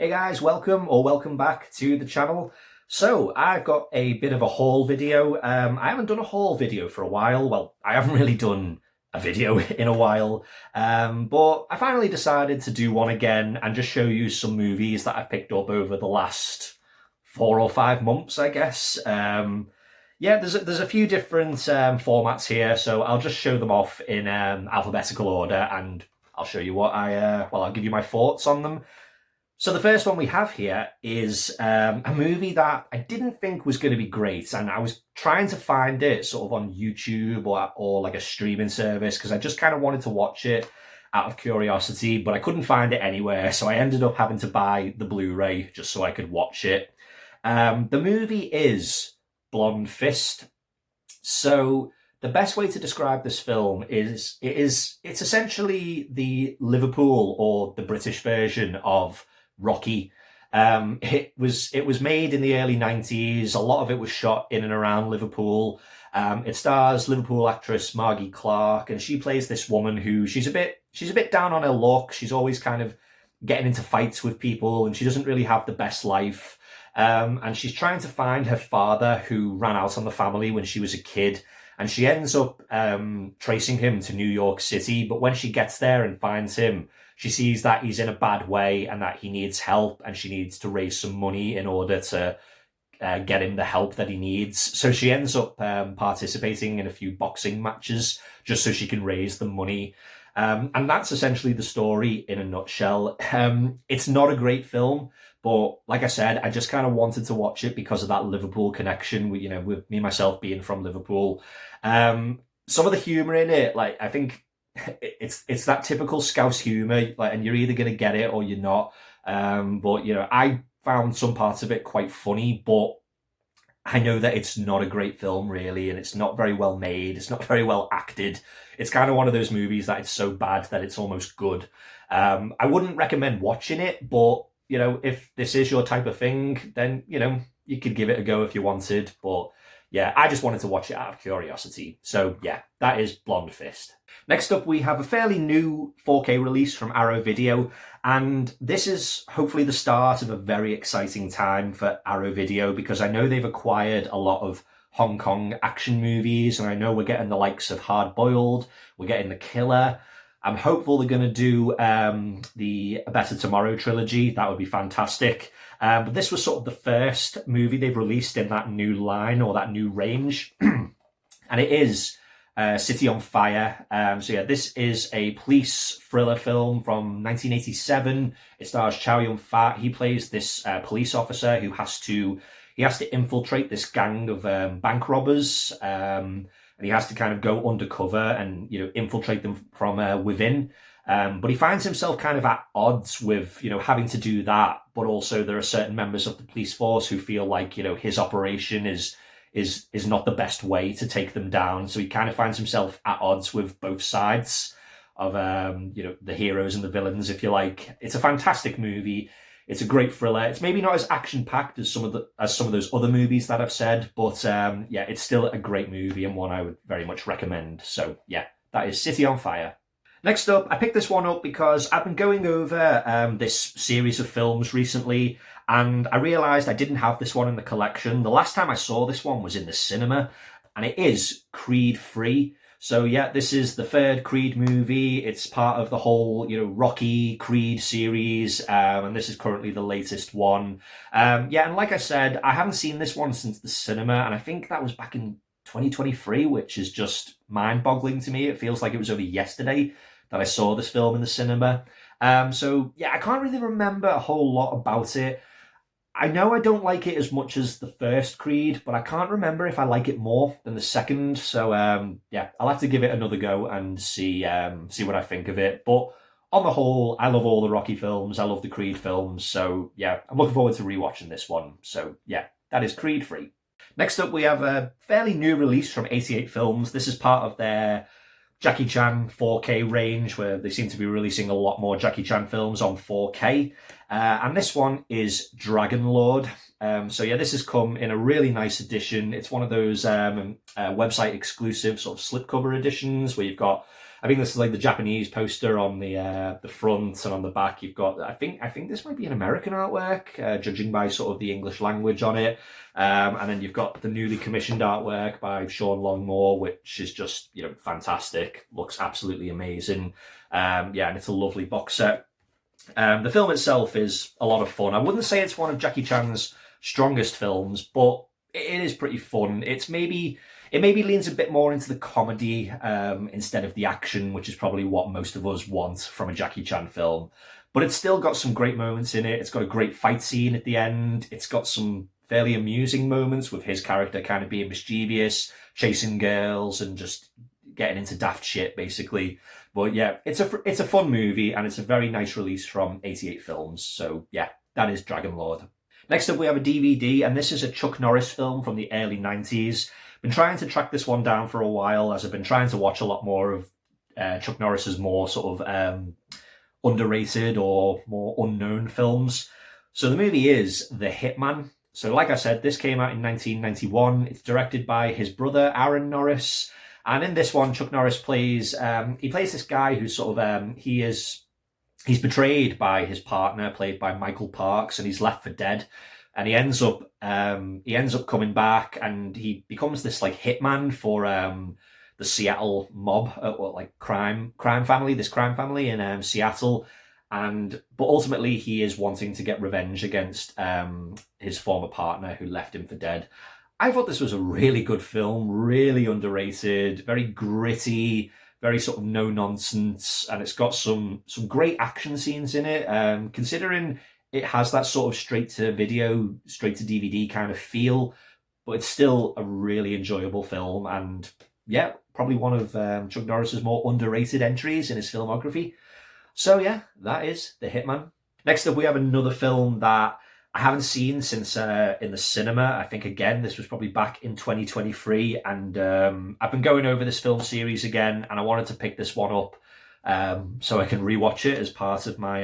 Hey guys, welcome back to the channel. So I've got a bit of a haul video. I haven't done a haul video for a while. Well, I haven't really done a video in a while, but I finally decided to do one again and just show you some movies that I've picked up over the last 4 or 5 months, I guess. Yeah, there's a few different formats here, so I'll just show them off in alphabetical order, and I'll show you what I'll give you my thoughts on them. So the first one we have here is a movie that I didn't think was going to be great, and I was trying to find it sort of on YouTube or like a streaming service because I just kind of wanted to watch it out of curiosity, but I couldn't find it anywhere, so I ended up having to buy the Blu-ray just so I could watch it. The movie is Blonde Fist. So the best way to describe this film is it's essentially the Liverpool or the British version of Rocky. It was made in the early 90s. A lot of it was shot in and around Liverpool. It stars Liverpool actress Margie Clark, and she plays this woman who she's a bit down on her luck. She's always kind of getting into fights with people, and she doesn't really have the best life. And she's trying to find her father who ran out on the family when she was a kid. And she ends up tracing him to New York City. But when she gets there and finds him, she sees that he's in a bad way and that he needs help, and she needs to raise some money in order to get him the help that he needs. So she ends up participating in a few boxing matches just so she can raise the money. And that's essentially the story in a nutshell. It's not a great film, but like I said, I just kind of wanted to watch it because of that Liverpool connection, with me and myself being from Liverpool. Some of the humour in it, like, I think it's that typical Scouse humour, like, and you're either going to get it or you're not. But I found some parts of it quite funny, but I know that it's not a great film, really, and it's not very well made. It's not very well acted. It's kind of one of those movies that it's so bad that it's almost good. I wouldn't recommend watching it, but, if this is your type of thing, then, you could give it a go if you wanted. But yeah, I just wanted to watch it out of curiosity. So yeah, that is Blonde Fist. Next up, we have a fairly new 4K release from Arrow Video, and this is hopefully the start of a very exciting time for Arrow Video, because I know they've acquired a lot of Hong Kong action movies, and I know we're getting the likes of Hard Boiled, we're getting The Killer. I'm hopeful they're going to do the A Better Tomorrow trilogy. That would be fantastic. But this was sort of the first movie they've released in that new line or that new range. And it is City on Fire. So yeah, this is a police thriller film from 1987. It stars Chow Yun-fat. He plays this police officer who has to infiltrate this gang of bank robbers. And he has to kind of go undercover and, infiltrate them from within. But he finds himself kind of at odds with, having to do that. But also there are certain members of the police force who feel like, his operation is not the best way to take them down. So he kind of finds himself at odds with both sides of, the heroes and the villains, if you like. It's a fantastic movie. It's a great thriller. It's maybe not as action-packed as some of those other movies that I've said, but yeah, it's still a great movie and one I would very much recommend. So yeah, that is City on Fire. Next up, I picked this one up because I've been going over this series of films recently, and I realised I didn't have this one in the collection. The last time I saw this one was in the cinema, and it is Creed 3. So yeah, this is the third Creed movie. It's part of the whole, Rocky Creed series, and this is currently the latest one. Yeah, and like I said, I haven't seen this one since the cinema, and I think that was back in 2023, which is just mind-boggling to me. It feels like it was only yesterday that I saw this film in the cinema. So yeah, I can't really remember a whole lot about it. I know I don't like it as much as the first Creed, but I can't remember if I like it more than the second. So yeah, I'll have to give it another go and see what I think of it. But on the whole, I love all the Rocky films. I love the Creed films. So yeah, I'm looking forward to rewatching this one. So yeah, that is Creed 3. Next up, we have a fairly new release from 88 Films. This is part of their Jackie Chan 4K range, where they seem to be releasing a lot more Jackie Chan films on 4K. And this one is Dragon Lord. So yeah, this has come in a really nice edition. It's one of those website exclusive sort of slipcover editions where you've got I think this is like the Japanese poster on the front, and on the back you've got, I think this might be an American artwork, judging by sort of the English language on it. And then you've got the newly commissioned artwork by Sean Longmore, which is just, fantastic. Looks absolutely amazing. Yeah, and it's a lovely box set. The film itself is a lot of fun. I wouldn't say it's one of Jackie Chan's strongest films, but it is pretty fun. It maybe leans a bit more into the comedy instead of the action, which is probably what most of us want from a Jackie Chan film. But it's still got some great moments in it. It's got a great fight scene at the end. It's got some fairly amusing moments with his character kind of being mischievous, chasing girls, and just getting into daft shit, basically. But yeah, it's a fun movie, and it's a very nice release from 88 Films. So yeah, that is Dragon Lord. Next up, we have a DVD, and this is a Chuck Norris film from the early 90s. Been trying to track this one down for a while, as I've been trying to watch a lot more of Chuck Norris's more sort of underrated or more unknown films. So the movie is The Hitman. So like I said, this came out in 1991. It's directed by his brother, Aaron Norris. And in this one, Chuck Norris plays this guy who's sort of, he's betrayed by his partner, played by Michael Parks, and he's left for dead. And he ends up coming back, and he becomes this like hitman for the Seattle mob, crime family in Seattle. But ultimately he is wanting to get revenge against his former partner who left him for dead. I thought this was a really good film, really underrated, very gritty, very sort of no nonsense, and it's got some great action scenes in it. Considering it has that sort of straight to video, straight to DVD kind of feel, but it's still a really enjoyable film, and yeah, probably one of Chuck Norris's more underrated entries in his filmography. So yeah, that is The Hitman. Next up, we have another film that I haven't seen since in the cinema. I think, again, this was probably back in 2023, and I've been going over this film series again, and I wanted to pick this one up so I can rewatch it as part of my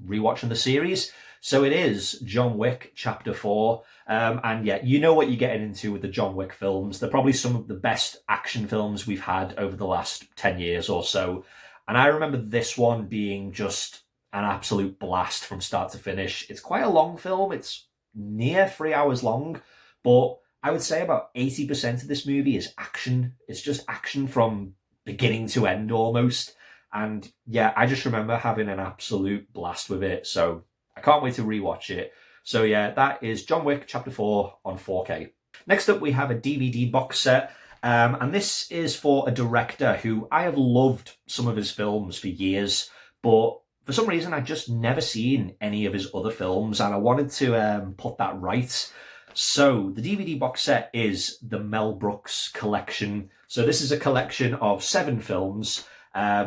rewatching the series. So it is John Wick Chapter 4. And yeah, you know what you're getting into with the John Wick films. They're probably some of the best action films we've had over the last 10 years or so. And I remember this one being just an absolute blast from start to finish. It's quite a long film. It's near 3 hours long, but I would say about 80% of this movie is action. It's just action from beginning to end almost. And yeah, I just remember having an absolute blast with it. So I can't wait to rewatch it. So yeah, that is John Wick Chapter 4 on 4K. Next up, we have a DVD box set. And this is for a director who I have loved some of his films for years, but for some reason I'd just never seen any of his other films, and I wanted to put that right. So the DVD box set is the Mel Brooks collection. So this is a collection of 7 films.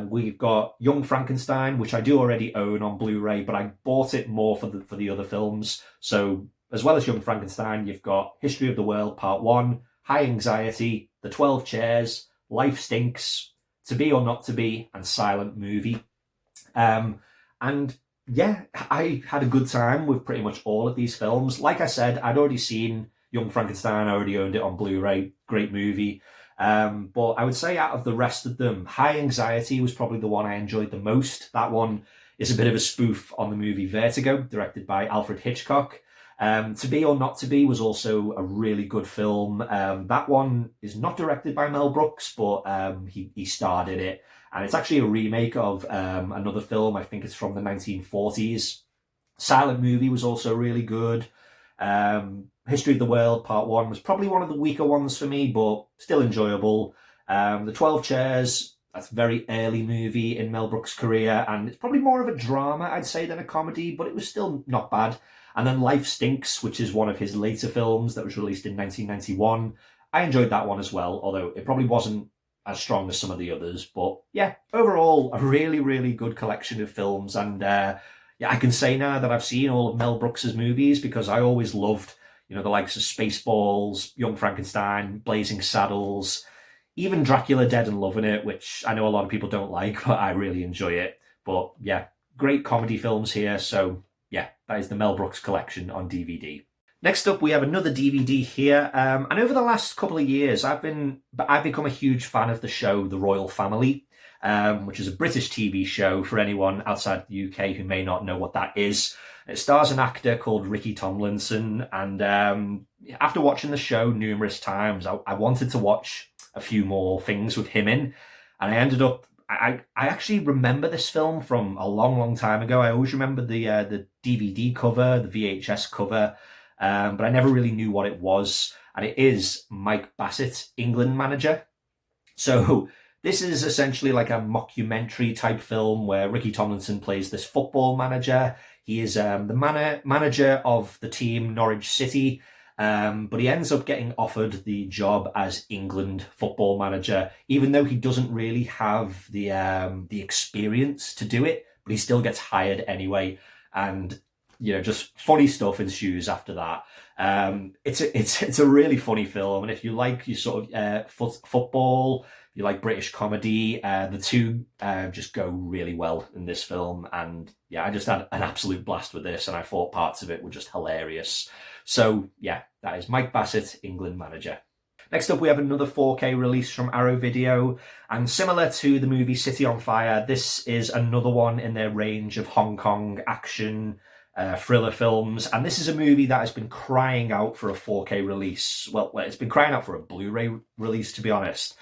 We've got Young Frankenstein, which I do already own on Blu-ray, but I bought it more for the other films. So as well as Young Frankenstein, you've got History of the World Part 1, High Anxiety, The 12 Chairs, Life Stinks, To Be or Not to Be, and Silent Movie. And yeah, I had a good time with pretty much all of these films. Like I said, I'd already seen Young Frankenstein, I already owned it on Blu-ray, great movie. But I would say out of the rest of them, High Anxiety was probably the one I enjoyed the most. That one is a bit of a spoof on the movie Vertigo, directed by Alfred Hitchcock. To Be or Not to Be was also a really good film. That one is not directed by Mel Brooks, but he starred in it. And it's actually a remake of another film. I think it's from the 1940s. Silent Movie was also really good. History of the World Part 1 was probably one of the weaker ones for me, but still enjoyable. The 12 Chairs, that's a very early movie in Mel Brooks' career, and it's probably more of a drama, I'd say, than a comedy, but it was still not bad. And then Life Stinks, which is one of his later films that was released in 1991. I enjoyed that one as well, although it probably wasn't as strong as some of the others. But yeah, overall, a really, really good collection of films. And yeah, I can say now that I've seen all of Mel Brooks's movies, because I always loved, the likes of Spaceballs, Young Frankenstein, Blazing Saddles, even Dracula Dead and Loving It, which I know a lot of people don't like, but I really enjoy it. But yeah, great comedy films here. So yeah, that is the Mel Brooks collection on DVD. Next up, we have another DVD here. And over the last couple of years, I've become a huge fan of the show The Royal Family. which is a British TV show for anyone outside the UK who may not know what that is. It stars an actor called Ricky Tomlinson, and after watching the show numerous times, I wanted to watch a few more things with him in, and I ended up. I actually remember this film from a long, long time ago. I always remember the DVD cover, the VHS cover, but I never really knew what it was. And it is Mike Bassett, England manager. So this is essentially like a mockumentary type film where Ricky Tomlinson plays this football manager. He is the manager of the team Norwich City, but he ends up getting offered the job as England football manager, even though he doesn't really have the experience to do it. But he still gets hired anyway, and just funny stuff ensues after that. It's a really funny film, and if you like your sort of football, you like British comedy, the two just go really well in this film. And yeah, I just had an absolute blast with this, and I thought parts of it were just hilarious. So yeah, that is Mike Bassett, England manager. Next up, we have another 4K release from Arrow Video, and similar to the movie City on Fire, this is another one in their range of Hong Kong action thriller films, and this is a movie that has been crying out for a 4K release. Well, it's been crying out for a Blu-ray release, to be honest.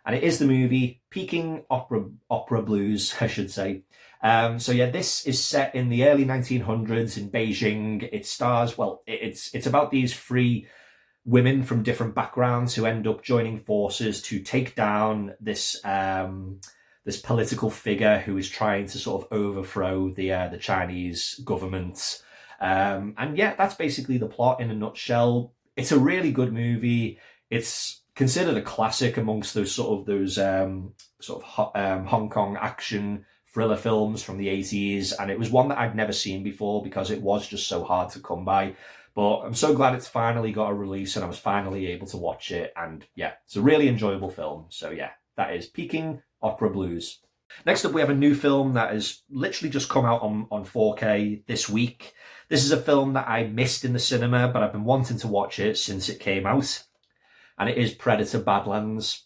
And it is the movie Peking Opera Blues, I should say. So yeah, this is set in the early 1900s in Beijing. It stars, it's about these three women from different backgrounds who end up joining forces to take down this this political figure who is trying to sort of overthrow the Chinese government. And yeah, that's basically the plot in a nutshell. It's a really good movie. It's considered a classic amongst those Hong Kong action thriller films from the 80s, and it was one that I'd never seen before because it was just so hard to come by. But I'm so glad it's finally got a release and I was finally able to watch it, and yeah, it's a really enjoyable film. So yeah, that is Peking Opera Blues. Next up, we have a new film that has literally just come out on 4K this week. This is a film that I missed in the cinema, but I've been wanting to watch it since it came out, and it is Predator Badlands.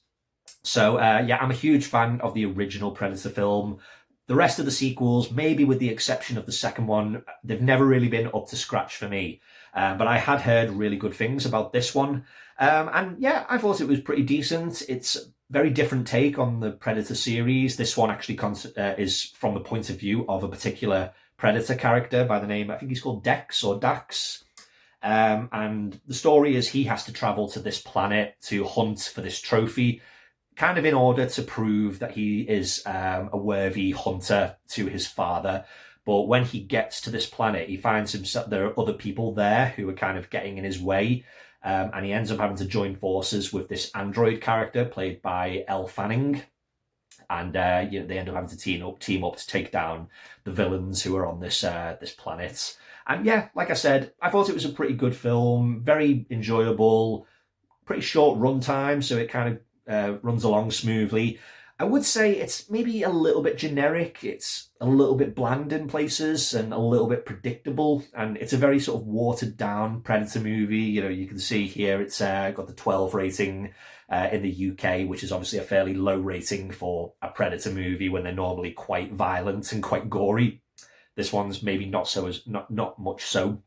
So yeah, I'm a huge fan of the original Predator film. The rest of the sequels, maybe with the exception of the second one, they've never really been up to scratch for me. But I had heard really good things about this one. And yeah, I thought it was pretty decent. It's a very different take on the Predator series. This one actually is from the point of view of a particular Predator character by the name, I think he's called Dex or Dax. And the story is he has to travel to this planet to hunt for this trophy, kind of in order to prove that he is a worthy hunter to his father. But when he gets to this planet, he finds himself, there are other people there who are kind of getting in his way. And he ends up having to join forces with this android character played by Elle Fanning. And they end up having to team up to take down the villains who are on this planet. And yeah, like I said, I thought it was a pretty good film, very enjoyable, pretty short runtime, so it kind of runs along smoothly. I would say it's maybe a little bit generic. It's a little bit bland in places and a little bit predictable. And it's a very sort of watered down Predator movie. You can see here it's got the 12 rating in the UK, which is obviously a fairly low rating for a Predator movie when they're normally quite violent and quite gory. This one's maybe not much so.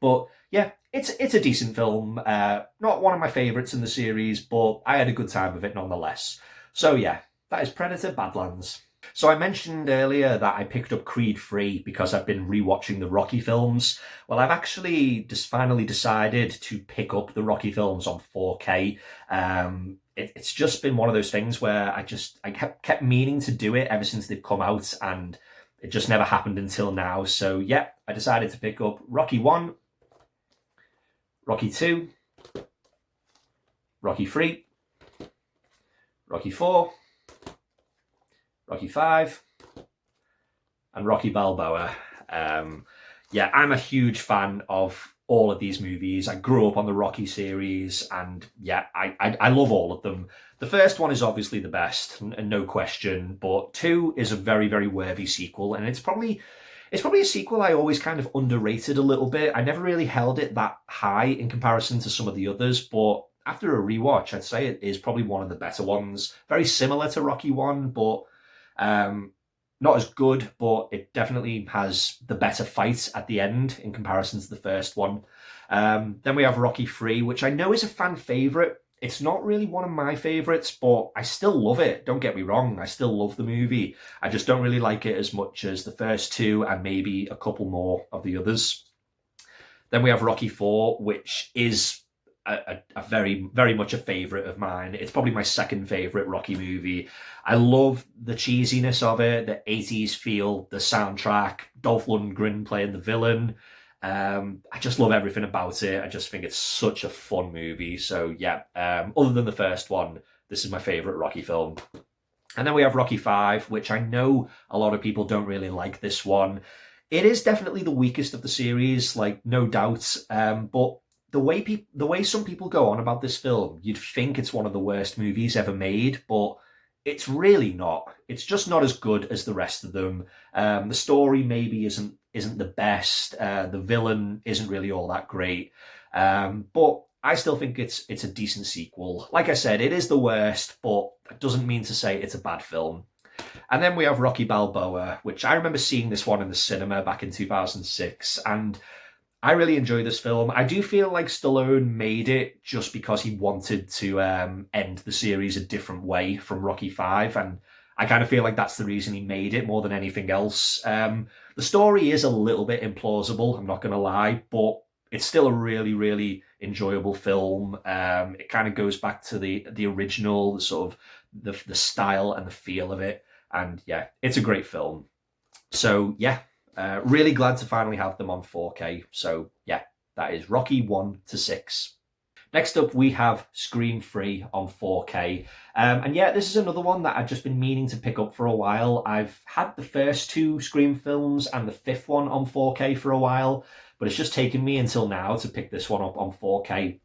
But yeah, it's a decent film. Not one of my favourites in the series, but I had a good time with it nonetheless. So yeah, that is Predator Badlands. So I mentioned earlier that I picked up Creed 3 because I've been rewatching the Rocky films. Well, I've actually just finally decided to pick up the Rocky films on 4K. It's just been one of those things where I kept meaning to do it ever since they've come out, and it just never happened until now. So yeah, I decided to pick up Rocky 1, Rocky 2, Rocky 3, Rocky 4, Rocky 5, and Rocky Balboa. Yeah, I'm a huge fan of all of these movies. I grew up on the Rocky series, and yeah, I love all of them. The first one is obviously the best, and no question, but 2 is a very, very worthy sequel, and it's probably a sequel I always kind of underrated a little bit. I never really held it that high in comparison to some of the others, but after a rewatch, I'd say it is probably one of the better ones. Very similar to Rocky 1, but Not as good, but it definitely has the better fight at the end in comparison to the first one. Then we have Rocky 3, which I know is a fan favourite. It's not really one of my favourites, but I still love it. Don't get me wrong, I still love the movie. I just don't really like it as much as the first two and maybe a couple more of the others. Then we have Rocky 4, which is a very, very much a favourite of mine. It's probably my second favourite Rocky movie. I love the cheesiness of it, the 80s feel, the soundtrack, Dolph Lundgren playing the villain. I just love everything about it. I just think it's such a fun movie. So yeah, other than the first one, this is my favourite Rocky film. And then we have Rocky 5, which I know a lot of people don't really like this one. It is definitely the weakest of the series, like no doubt. But the way some people go on about this film, you'd think it's one of the worst movies ever made, but it's really not. It's just not as good as the rest of them. The story maybe isn't the best. The villain isn't really all that great. But I still think it's a decent sequel. Like I said, it is the worst, but that doesn't mean to say it's a bad film. And then we have Rocky Balboa, which I remember seeing this one in the cinema back in 2006, and I really enjoy this film. I do feel like Stallone made it just because he wanted to end the series a different way from Rocky 5, and I kind of feel like that's the reason he made it more than anything else. The story is a little bit implausible, I'm not going to lie, but it's still a really, really enjoyable film. It kind of goes back to the original, the sort of the style and the feel of it, and yeah, it's a great film. So yeah, really glad to finally have them on 4K. So yeah, that is Rocky 1 to 6. Next up, we have Scream 3 on 4K. And yeah, this is another one that I've just been meaning to pick up for a while. I've had the first two Scream films and the fifth one on 4K for a while, but it's just taken me until now to pick this one up on 4K.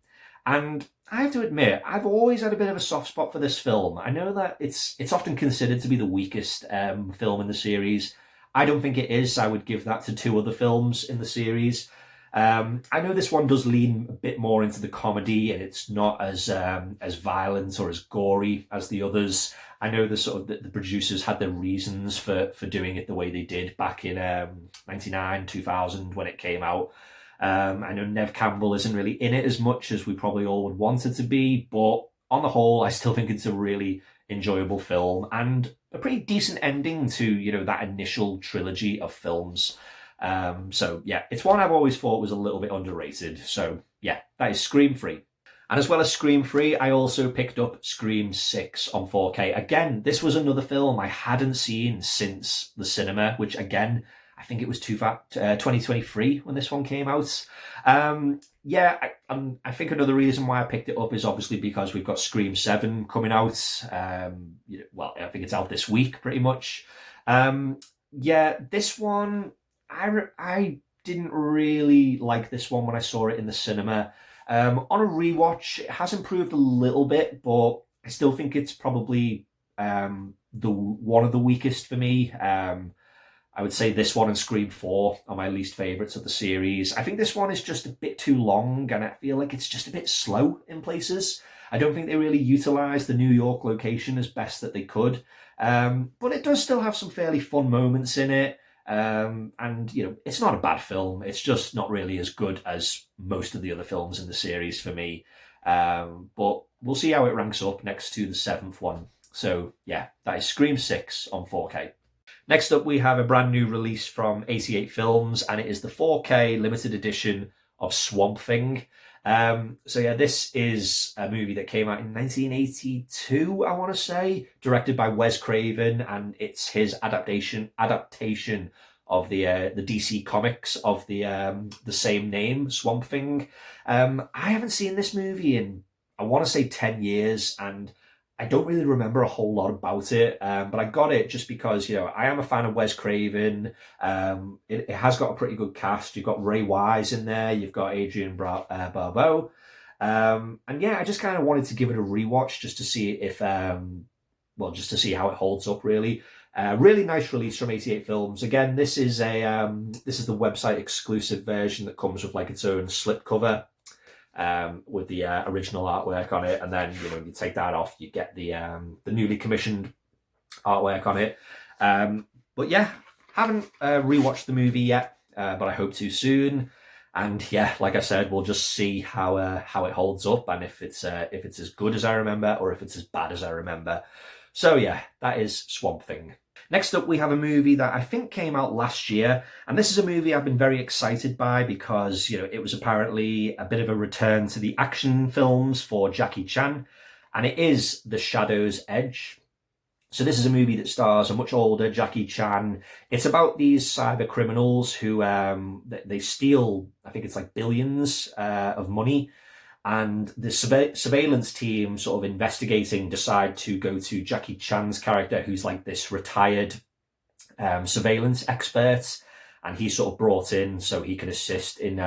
And I have to admit, I've always had a bit of a soft spot for this film. I know that it's often considered to be the weakest film in the series. I don't think it is. I would give that to two other films in the series. I know this one does lean a bit more into the comedy, and it's not as violent or as gory as the others. I know the producers had their reasons for doing it the way they did back in 99, 2000 when it came out. I know Nev Campbell isn't really in it as much as we probably all would want it to be, but on the whole, I still think it's a really enjoyable film and a pretty decent ending to, you know, that initial trilogy of films. So yeah, it's one I've always thought was a little bit underrated. So yeah, that is Scream 3. And as well as Scream 3, I also picked up Scream 6 on 4K. Again, this was another film I hadn't seen since the cinema, which again, I think it was 2023 when this one came out. I think another reason why I picked it up is obviously because we've got Scream 7 coming out. I think it's out this week pretty much. This one, I didn't really like this one when I saw it in the cinema. On a rewatch, it has improved a little bit, but I still think it's probably the one of the weakest for me. I would say this one and Scream 4 are my least favourites of the series. I think this one is just a bit too long, and I feel like it's just a bit slow in places. I don't think they really utilised the New York location as best that they could. But it does still have some fairly fun moments in it. And, you know, it's not a bad film. It's just not really as good as most of the other films in the series for me. But we'll see how it ranks up next to the seventh one. So, yeah, that is Scream 6 on 4K. Next up, we have a brand new release from 88 Films, and it is the 4K limited edition of Swamp Thing. This is a movie that came out in 1982, I want to say, directed by Wes Craven, and it's his adaptation of the DC comics of the same name, Swamp Thing. I haven't seen this movie in, I want to say 10 years, and I don't really remember a whole lot about it, but I got it just because, you know, I am a fan of Wes Craven. It has got a pretty good cast. You've got Ray Wise in there. You've got Adrian Barbeau. I just kind of wanted to give it a rewatch just to see if, just to see how it holds up, really. Really nice release from 88 Films. Again, this is the website exclusive version that comes with like its own slipcover. With the original artwork on it, and then, you know, you take that off, you get the newly commissioned artwork on it. But yeah, haven't rewatched the movie yet, but I hope to soon. And yeah, like I said, we'll just see how it holds up, and if it's as good as I remember, or if it's as bad as I remember. So yeah, that is Swamp Thing. Next up, we have a movie that I think came out last year, and this is a movie I've been very excited by because, it was apparently a bit of a return to the action films for Jackie Chan, and it is The Shadow's Edge. So this is a movie that stars a much older Jackie Chan. It's about these cyber criminals who they steal, I think it's like billions of money, and the surveillance team sort of investigating decide to go to Jackie Chan's character, who's like this retired surveillance expert, and he's sort of brought in so he can assist in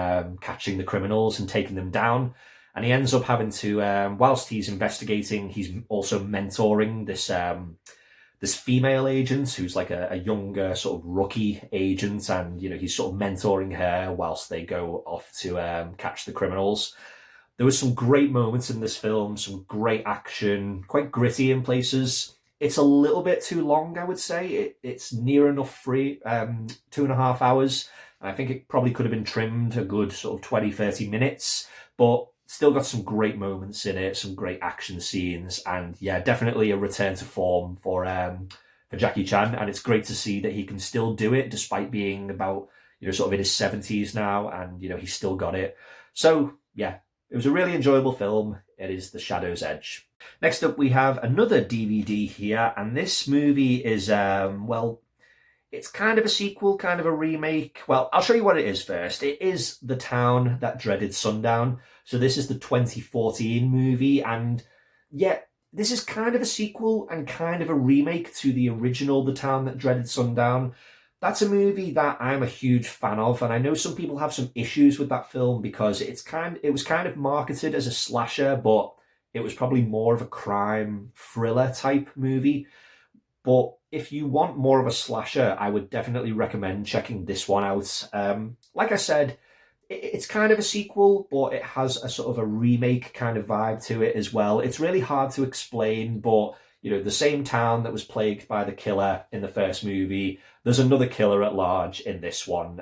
catching the criminals and taking them down. And he ends up having to, whilst he's investigating, he's also mentoring this female agent who's like a younger sort of rookie agent, and he's sort of mentoring her whilst they go off to catch the criminals. There was some great moments in this film, some great action, quite gritty in places. It's a little bit too long, I would say. It's near enough 2.5 hours. I think it probably could have been trimmed a good sort of 20-30 minutes, but still got some great moments in it, some great action scenes, and yeah, definitely a return to form for Jackie Chan. And it's great to see that he can still do it despite being about sort of in his 70s now, and he's still got it. So yeah, it was a really enjoyable film. It is The Shadow's Edge. Next up, we have another DVD here, and this movie is it's kind of a sequel, kind of a remake. Well, I'll show you what it is first. It is The Town That Dreaded Sundown. So this is the 2014 movie, and yet this is kind of a sequel and kind of a remake to the original The Town That Dreaded Sundown. That's a movie that I'm a huge fan of, and I know some people have some issues with that film because it was kind of marketed as a slasher, but it was probably more of a crime thriller type movie. But if you want more of a slasher, I would definitely recommend checking this one out. Like I said, it's kind of a sequel, but it has a sort of a remake kind of vibe to it as well. It's really hard to explain, but the same town that was plagued by the killer in the first movie, there's another killer at large in this one,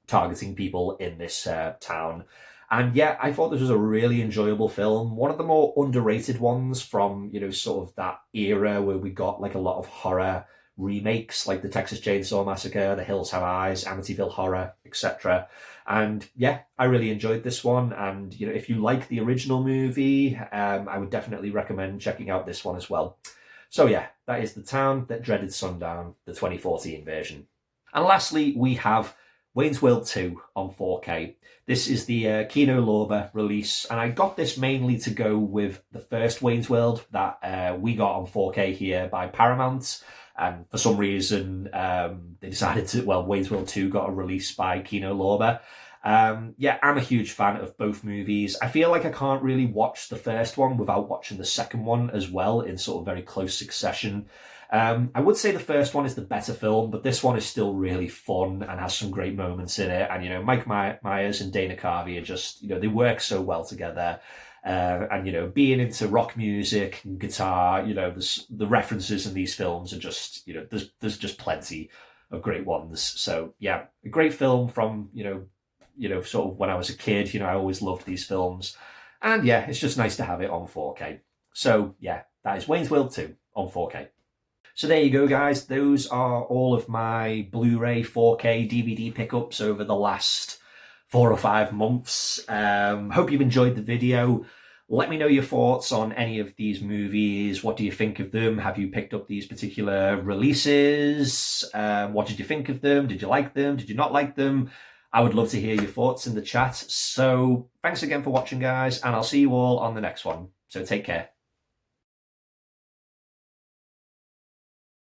targeting people in this town. And yeah, I thought this was a really enjoyable film. One of the more underrated ones from, sort of that era where we got like a lot of horror remakes, like the Texas Chainsaw Massacre, The Hills Have Eyes, Amityville Horror, etc. And yeah, I really enjoyed this one. And, if you like the original movie, I would definitely recommend checking out this one as well. So yeah, that is The Town That Dreaded Sundown, the 2014 version. And lastly, we have Wayne's World 2 on 4K. This is the Kino Lorber release, and I got this mainly to go with the first Wayne's World that we got on 4K here by Paramount. And for some reason, they decided Wayne's World 2 got a release by Kino Lorber. Yeah, I'm a huge fan of both movies. I feel like I can't really watch the first one without watching the second one as well in sort of very close succession. I would say the first one is the better film, but this one is still really fun and has some great moments in it. And, Mike Myers and Dana Carvey are just, they work so well together. And, being into rock music and guitar, the references in these films are just, there's just plenty of great ones. So, yeah, a great film from, sort of when I was a kid. I always loved these films. And, yeah, it's just nice to have it on 4K. So, yeah, that is Wayne's World 2 on 4K. So there you go, guys. Those are all of my Blu-ray 4K DVD pickups over the last 4 or 5 months. Hope you've enjoyed the video. Let me know your thoughts on any of these movies. What do you think of them? Have you picked up these particular releases? What did you think of them? Did you like them? Did you not like them? I would love to hear your thoughts in the chat. So thanks again for watching, guys, and I'll see you all on the next one. So take care.